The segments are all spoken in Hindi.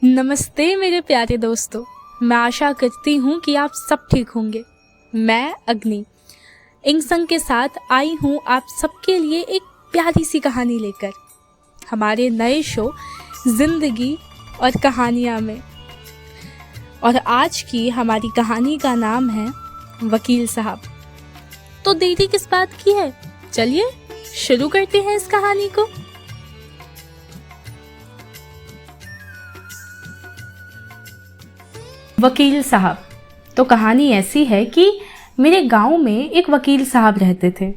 नमस्ते मेरे प्यारे दोस्तों। मैं आशा करती हूँ कि आप सब ठीक होंगे। मैं अग्नि इंग संग के साथ आई हूँ आप सबके लिए एक प्यारी सी कहानी लेकर हमारे नए शो जिंदगी और कहानियाँ में। और आज की हमारी कहानी का नाम है वकील साहब। तो देरी किस बात की है, चलिए शुरू करते हैं इस कहानी को। वकील साहब। तो कहानी ऐसी है कि मेरे गांव में एक वकील साहब रहते थे।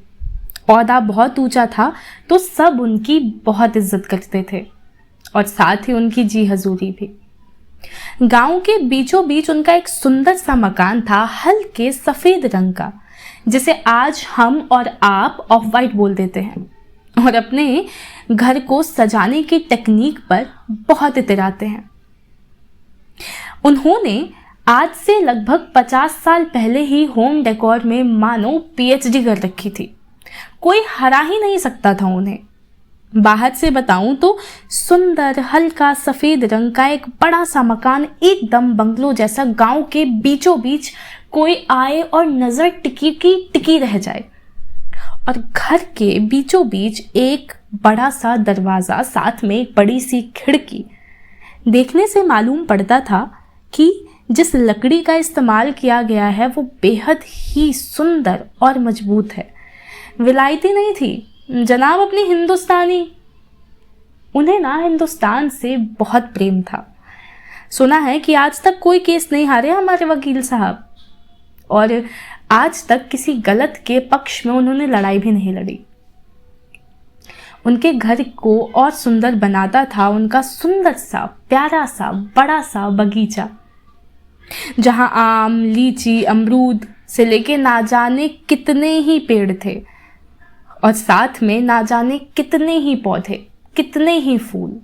ओहदा बहुत ऊंचा था तो सब उनकी बहुत इज्जत करते थे और साथ ही उनकी जी हजूरी भी। गांव के बीचों बीच उनका एक सुंदर सा मकान था, हल्के सफेद रंग का, जिसे आज हम और आप ऑफ वाइट बोल देते हैं, और अपने घर को सजाने की टेक्निक पर बहुत इतराते हैं। उन्होंने आज से लगभग 50 साल पहले ही होम डेकोर में मानो पीएचडी कर रखी थी। कोई हरा ही नहीं सकता था उन्हें। बाहर से बताऊं तो सुंदर हल्का सफेद रंग का एक बड़ा सा मकान, एकदम बंगलो जैसा, गांव के बीचों बीच कोई आए और नजर टिकी रह जाए। और घर के बीचों बीच एक बड़ा सा दरवाजा, साथ में एक बड़ी सी खिड़की। देखने से मालूम पड़ता था कि जिस लकड़ी का इस्तेमाल किया गया है वो बेहद ही सुंदर और मजबूत है। विलायती नहीं थी जनाब, अपनी हिंदुस्तानी। उन्हें ना हिंदुस्तान से बहुत प्रेम था। सुना है कि आज तक कोई केस नहीं हारे हमारे वकील साहब, और आज तक किसी गलत के पक्ष में उन्होंने लड़ाई भी नहीं लड़ी। उनके घर को और सुंदर बनाता था उनका सुंदर सा, प्यारा सा, बड़ा सा बगीचा, जहां आम, लीची, अमरूद से लेके ना जाने कितने ही पेड़ थे, और साथ में ना जाने कितने ही पौधे, कितने ही फूल।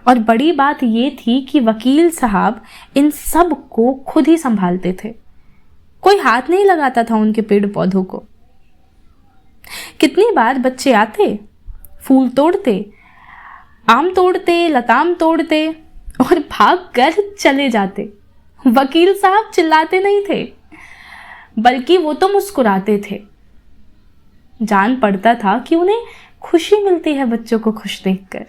और बड़ी बात ये थी कि वकील साहब इन सब को खुद ही संभालते थे। कोई हाथ नहीं लगाता था उनके पेड़ पौधों को। कितनी बार बच्चे आते, फूल तोड़ते, आम तोड़ते, लताम तोड़ते और भाग कर चले जाते। वकील साहब चिल्लाते नहीं थे, बल्कि वो तो मुस्कुराते थे। जान पड़ता था कि उन्हें खुशी मिलती है बच्चों को खुश देखकर।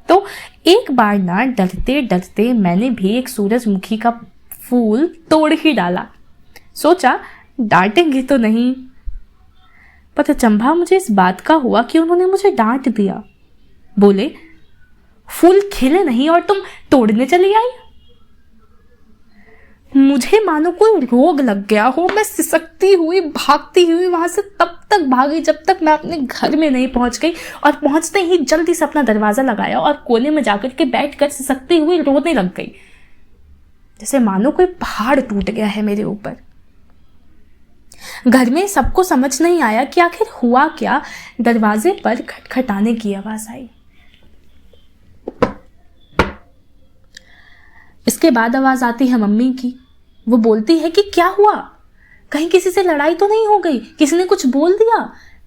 तो एक बार ना डरते डरते मैंने भी एक सूरजमुखी का फूल तोड़ ही डाला। सोचा डांटेंगे तो नहीं, पर अचंभा मुझे इस बात का हुआ कि उन्होंने मुझे डांट दिया। बोले, फूल खिले नहीं और तुम तोड़ने चली आई। मुझे मानो कोई रोग लग गया हो। मैं सिसकती हुई भागती हुई वहां से तब तक भागी जब तक मैं अपने घर में नहीं पहुंच गई, और पहुंचते ही जल्दी से अपना दरवाजा लगाया और कोने में जाकर के बैठकर सिसकती हुई रोने लग गई, जैसे मानो कोई पहाड़ टूट गया है मेरे ऊपर। घर में सबको समझ नहीं आया कि आखिर हुआ क्या। दरवाजे पर खटखटाने की आवाज आई। इसके बाद आवाज आती है मम्मी की। वो बोलती है कि क्या हुआ, कहीं किसी से लड़ाई तो नहीं हो गई, किसी ने कुछ बोल दिया,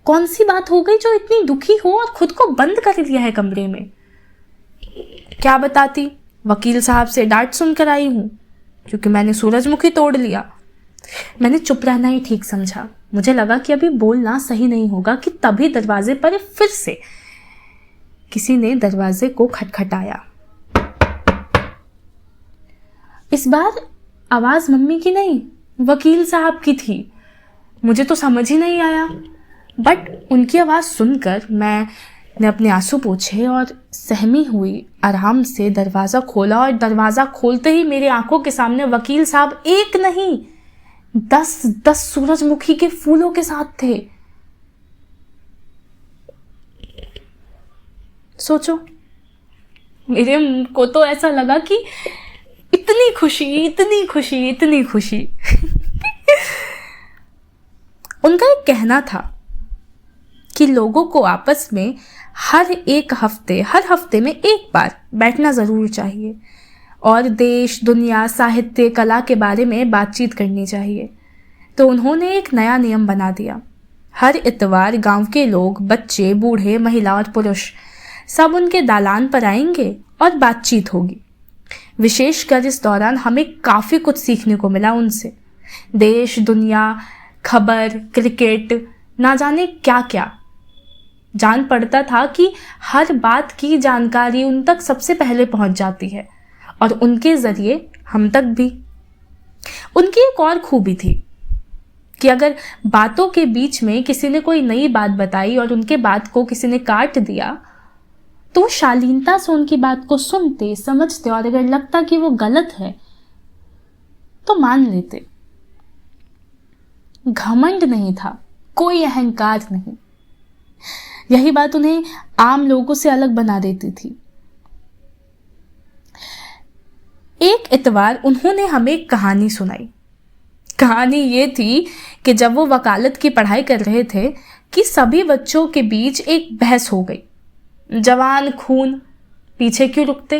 कौन सी बात हो गई जो इतनी दुखी हो और खुद को बंद कर लिया है कमरे में। क्या बताती, वकील साहब से डांट सुनकर आई हूं क्योंकि मैंने सूरजमुखी तोड़ लिया। मैंने चुप रहना ही ठीक समझा। मुझे लगा कि अभी बोलना सही नहीं होगा कि तभी दरवाजे पर फिर से किसी ने दरवाजे को खटखटाया। इस बार आवाज मम्मी की नहीं, वकील साहब की थी। मुझे तो समझ ही नहीं आया, बट उनकी आवाज सुनकर मैंने अपने आंसू पोंछे और सहमी हुई आराम से दरवाजा खोला, और दरवाजा खोलते ही मेरी आंखों के सामने वकील साहब एक नहीं 10 सूरजमुखी के फूलों के साथ थे। सोचो, मेरे को तो ऐसा लगा कि इतनी खुशी, इतनी खुशी, इतनी खुशी। उनका एक कहना था कि लोगों को आपस में हर हफ्ते में एक बार बैठना जरूर चाहिए और देश, दुनिया, साहित्य, कला के बारे में बातचीत करनी चाहिए। तो उन्होंने एक नया नियम बना दिया। हर इतवार गांव के लोग, बच्चे, बूढ़े, महिला और पुरुष सब उनके दालान पर आएंगे और बातचीत होगी। विशेषकर इस दौरान हमें काफ़ी कुछ सीखने को मिला उनसे। देश दुनिया, खबर, क्रिकेट, ना जाने क्या क्या। जान पड़ता था कि हर बात की जानकारी उन तक सबसे पहले पहुंच जाती है और उनके ज़रिए हम तक भी। उनकी एक और खूबी थी कि अगर बातों के बीच में किसी ने कोई नई बात बताई और उनके बात को किसी ने काट दिया तो वो शालीनता से उनकी बात को सुनते, समझते और अगर लगता कि वो गलत है तो मान लेते। घमंड नहीं था, कोई अहंकार नहीं। यही बात उन्हें आम लोगों से अलग बना देती थी। एक इतवार उन्होंने हमें एक कहानी सुनाई। कहानी ये थी कि जब वो वकालत की पढ़ाई कर रहे थे कि सभी बच्चों के बीच एक बहस हो गई। जवान खून, पीछे क्यों रुकते,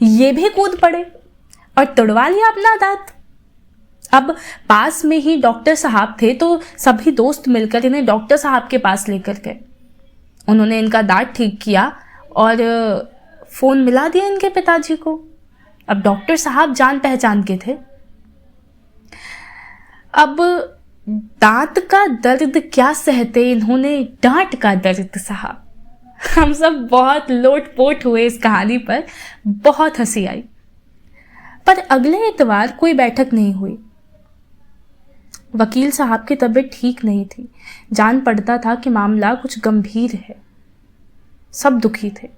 ये भी कूद पड़े और तुड़वा लिया अपना दांत। अब पास में ही डॉक्टर साहब थे तो सभी दोस्त मिलकर इन्हें डॉक्टर साहब के पास लेकर गए। उन्होंने इनका दांत ठीक किया और फोन मिला दिया इनके पिताजी को। अब डॉक्टर साहब जान पहचान के थे। अब दांत का दर्द क्या सहते, इन्होंने डांट का दर्द सहा। हम सब बहुत लोटपोट हुए इस कहानी पर, बहुत हंसी आई। पर अगले इतवार कोई बैठक नहीं हुई। वकील साहब की तबीयत ठीक नहीं थी। जान पड़ता था कि मामला कुछ गंभीर है। सब दुखी थे।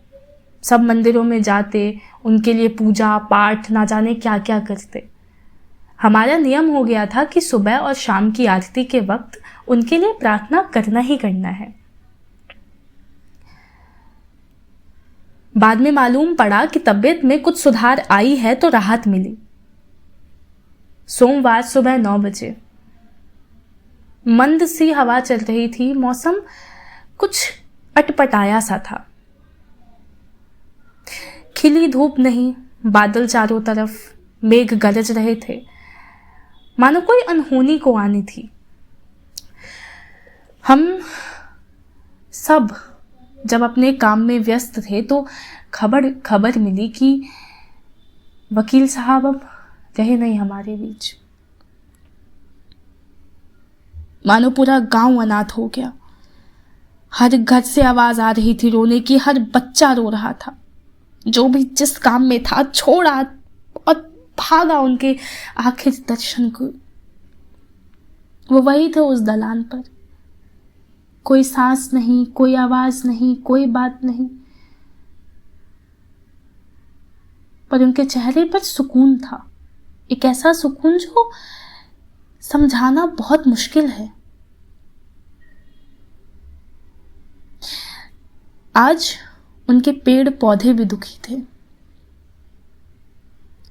सब मंदिरों में जाते, उनके लिए पूजा पाठ ना जाने क्या क्या करते। हमारा नियम हो गया था कि सुबह और शाम की आरती के वक्त उनके लिए प्रार्थना करना ही करना है। बाद में मालूम पड़ा कि तबीयत में कुछ सुधार आई है तो राहत मिली। सोमवार सुबह 9 बजे मंद सी हवा चल रही थी। मौसम कुछ अटपटाया सा था। खिली धूप नहीं, बादल चारों तरफ, मेघ गरज रहे थे, मानो कोई अनहोनी को आनी थी। हम सब जब अपने काम में व्यस्त थे तो खबर मिली कि वकील साहब अब रहे नहीं हमारे बीच। मानो पूरा गांव अनाथ हो गया। हर घर से आवाज आ रही थी रोने की, हर बच्चा रो रहा था। जो भी जिस काम में था छोड़ा और भागा उनके आखिर दर्शन को। वो वही थे उस दलान पर। कोई सांस नहीं, कोई आवाज नहीं, कोई बात नहीं, पर उनके चेहरे पर सुकून था। एक ऐसा सुकून जो समझाना बहुत मुश्किल है। आज उनके पेड़ पौधे भी दुखी थे,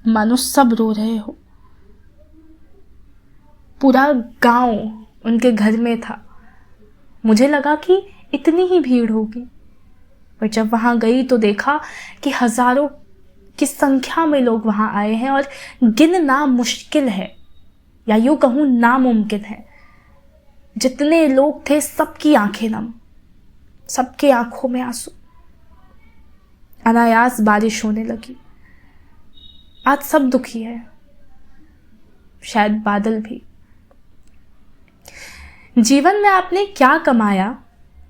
मानो सब रो रहे हो। पूरा गांव उनके घर में था। मुझे लगा कि इतनी ही भीड़ होगी, पर जब वहां गई तो देखा कि हजारों की संख्या में लोग वहां आए हैं और गिनना मुश्किल है, या यूं कहूं नामुमकिन है। जितने लोग थे सबकी आंखें नम, सबके आंखों में आंसू। अनायास बारिश होने लगी। आज सब दुखी है, शायद बादल भी। जीवन में आपने क्या कमाया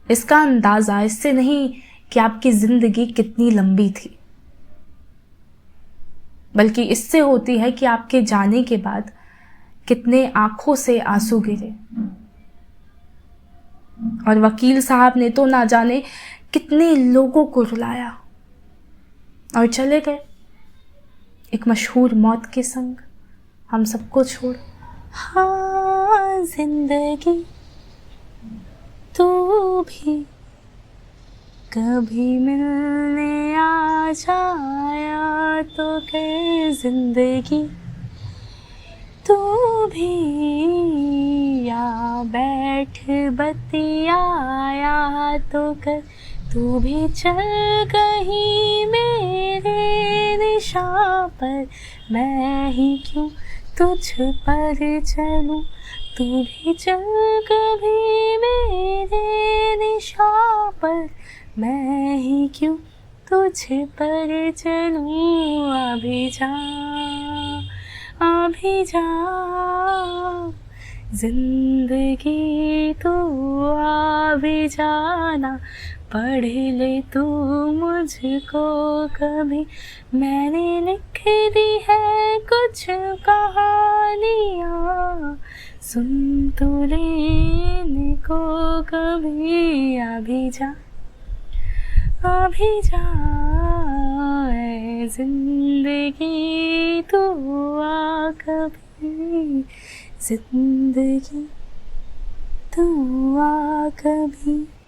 इसका अंदाजा इससे नहीं कि आपकी जिंदगी कितनी लंबी थी, बल्कि इससे होती है कि आपके जाने के बाद कितने आंखों से आंसू गिरे। और वकील साहब ने तो ना जाने कितने लोगों को रुलाया और चले गए एक मशहूर मौत के संग, हम सबको छोड़। हाँ जिंदगी तू भी कभी मिलने आ जाया तो कर, जिंदगी तू भी या बैठ बतियाया तो कर, तू भी चल कहीं मेरे निशान पर, मैं ही क्यों तुझ पर चलूं, तू भी चल कभी मेरे निशान पर, मैं ही क्यों तुझ पर चलूं, अभी जा अभी जा। जिंदगी तू अभी जाना, पढ़ ले तू मुझको कभी। मैंने लिख दी है कुछ कहानियाँ, सुन तू लेने को कभी। अभी जा अभी जा, ऐ जिंदगी तू आ कभी। जिंदगी तू आ कभी।